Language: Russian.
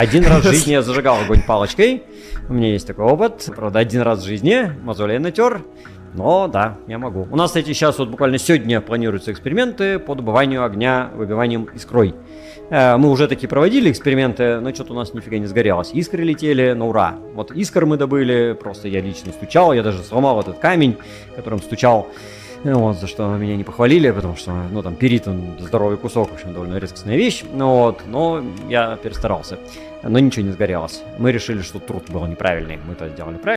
Один раз в жизни я зажигал огонь палочкой. У меня есть такой опыт. Правда, один раз в жизни мозоли я натер. Но да, я могу. У нас, кстати, сейчас вот буквально сегодня планируются эксперименты по добыванию огня выбиванием искрой. Мы уже такие проводили эксперименты, но что-то у нас нифига не сгорелось. Искры летели, на ура. Вот искр мы добыли, просто я лично стучал, я даже сломал этот камень, которым стучал. Вот, за что меня не похвалили, потому что, ну, там, перит, он здоровый кусок, в общем, довольно редкостная вещь. Ну, вот, но я перестарался. Но ничего не сгорелось. Мы решили, что труд был неправильный, мы это сделали правильно.